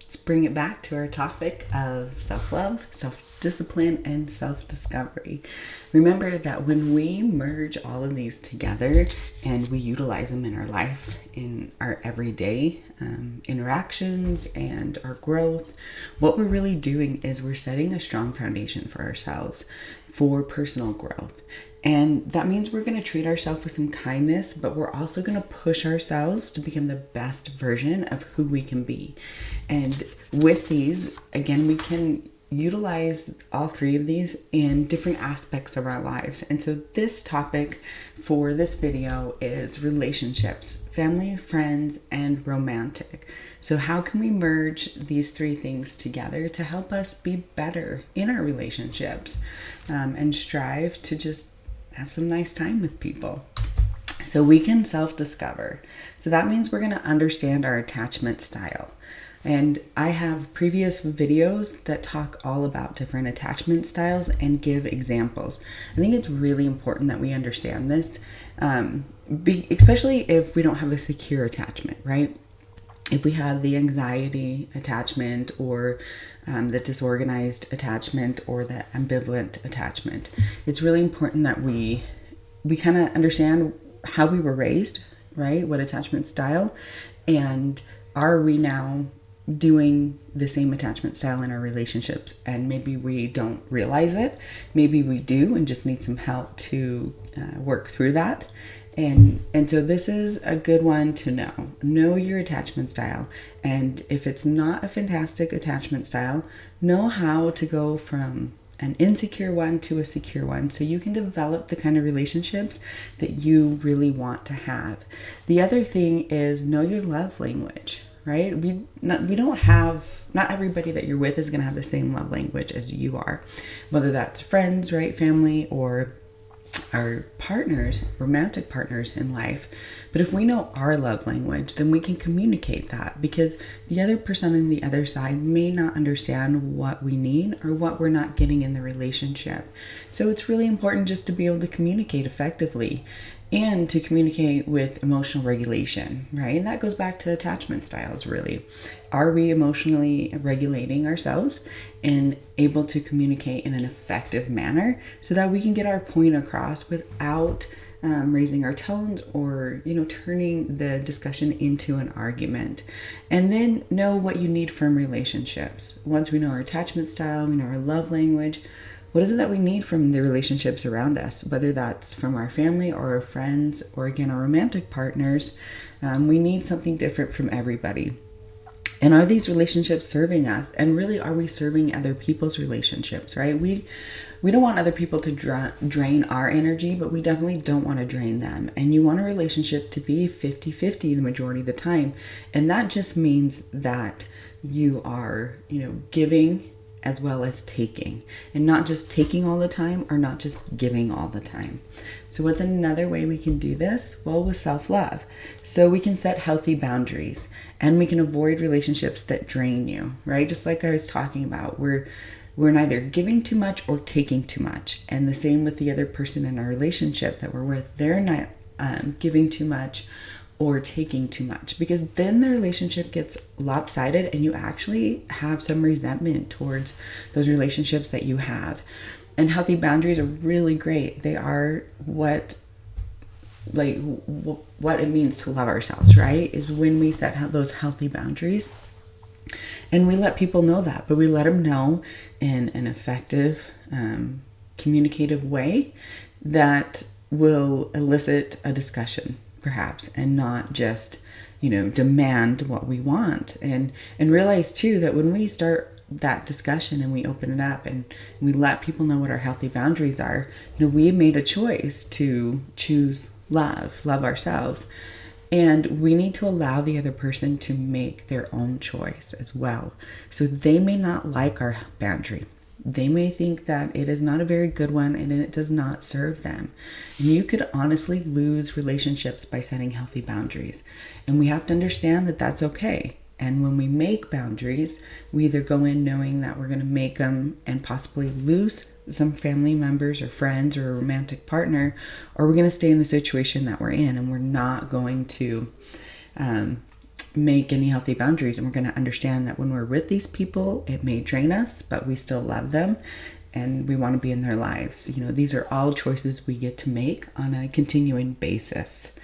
let's bring it back to our topic of self-love, self-discipline, and self-discovery. Remember that when we merge all of these together and we utilize them in our life, in our everyday interactions and our growth, what we're really doing is we're setting a strong foundation for ourselves for personal growth. And that means we're going to treat ourselves with some kindness, but we're also going to push ourselves to become the best version of who we can be. And with these, again, we can utilize all three of these in different aspects of our lives. And so this topic for this video is relationships, family, friends, and romantic. So how can we merge these three things together to help us be better in our relationships and strive to just have some nice time with people? So we can self-discover. So that means we're going to understand our attachment style. And I have previous videos that talk all about different attachment styles and give examples. I think it's really important that we understand this, especially if we don't have a secure attachment, right? If we have the anxiety attachment or the disorganized attachment or the ambivalent attachment, it's really important that we kind of understand how we were raised, right? What attachment style, and are we now doing the same attachment style in our relationships? And maybe we don't realize it. Maybe we do and just need some help to work through that. And so this is a good one to know. Know your attachment style. And if it's not a fantastic attachment style, know how to go from an insecure one to a secure one so you can develop the kind of relationships that you really want to have. The other thing is know your love language, right? Not everybody that you're with is going to have the same love language as you are, whether that's friends, right? Family, or our partners, romantic partners in life. But if we know our love language, then we can communicate that, because the other person on the other side may not understand what we need or what we're not getting in the relationship. So it's really important just to be able to communicate effectively and to communicate with emotional regulation, right? And that goes back to attachment styles, really. Are we emotionally regulating ourselves and able to communicate in an effective manner so that we can get our point across without raising our tones or, turning the discussion into an argument? And then know what you need from relationships. Once we know our attachment style, we know our love language, what is it that we need from the relationships around us, whether that's from our family or our friends or, again, our romantic partners? We need something different from everybody. And are these relationships serving us? And really, are we serving other people's relationships, right? We don't want other people to drain our energy, but we definitely don't want to drain them. And you want a relationship to be 50-50 the majority of the time. And that just means that you are, giving as well as taking, and not just taking all the time or not just giving all the time. So what's another way we can do this? Well, with self-love. So we can set healthy boundaries and we can avoid relationships that drain you, right? Just like I was talking about, we're neither giving too much or taking too much. And the same with the other person in our relationship that we're with. They're not giving too much or taking too much, because then the relationship gets lopsided and you actually have some resentment towards those relationships that you have. And healthy boundaries are really great. They are what it means to love ourselves, right? Is when we set those healthy boundaries and we let people know that, but we let them know in an effective, communicative way that will elicit a discussion, perhaps, and not just, demand what we want. And realize too that when we start that discussion and we open it up and we let people know what our healthy boundaries are, we made a choice to choose love ourselves. And we need to allow the other person to make their own choice as well. So they may not like our boundary. They may think that it is not a very good one and it does not serve them. And you could honestly lose relationships by setting healthy boundaries. And we have to understand that that's okay. And when we make boundaries, we either go in knowing that we're going to make them and possibly lose some family members or friends or a romantic partner, or we're going to stay in the situation that we're in and we're not going to make any healthy boundaries, and we're going to understand that when we're with these people, it may drain us, but we still love them and we want to be in their lives. You know, these are all choices we get to make on a continuing basis.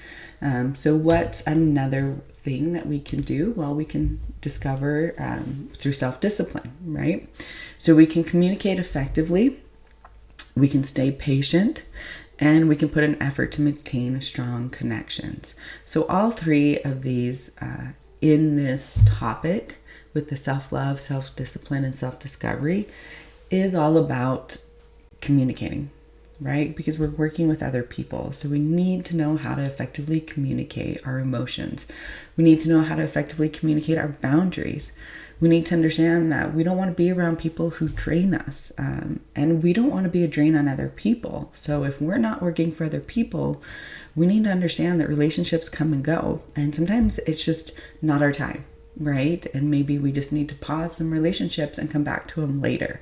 So what's another thing that we can do? Well, we can discover through self-discipline, right? So we can communicate effectively, we can stay patient, and we can put an effort to maintain strong connections. So all three of these in this topic with the self-love, self-discipline, and self-discovery is all about communicating, right? Because we're working with other people. So we need to know how to effectively communicate our emotions. We need to know how to effectively communicate our boundaries. We need to understand that we don't want to be around people who drain us, and we don't want to be a drain on other people. So if we're not working for other people, we need to understand that relationships come and go, and sometimes it's just not our time, right? And maybe we just need to pause some relationships and come back to them later.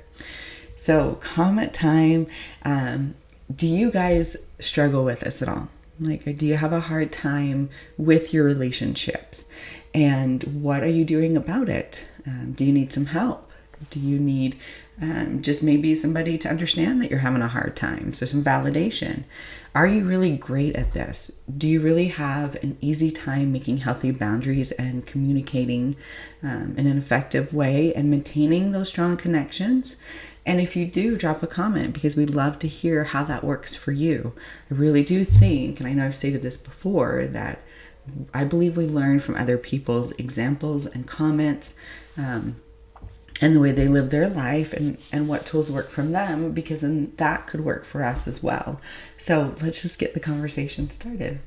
So comment time. Do you guys struggle with this at all? Like, do you have a hard time with your relationships? And what are you doing about it? Do you need some help? Do you need just maybe somebody to understand that you're having a hard time? So some validation. Are you really great at this? Do you really have an easy time making healthy boundaries and communicating in an effective way and maintaining those strong connections? And if you do, drop a comment, because we'd love to hear how that works for you. I really do think, and I know I've stated this before, that I believe we learn from other people's examples and comments, and the way they live their life, and what tools work from them, because then that could work for us as well. So let's just get the conversation started.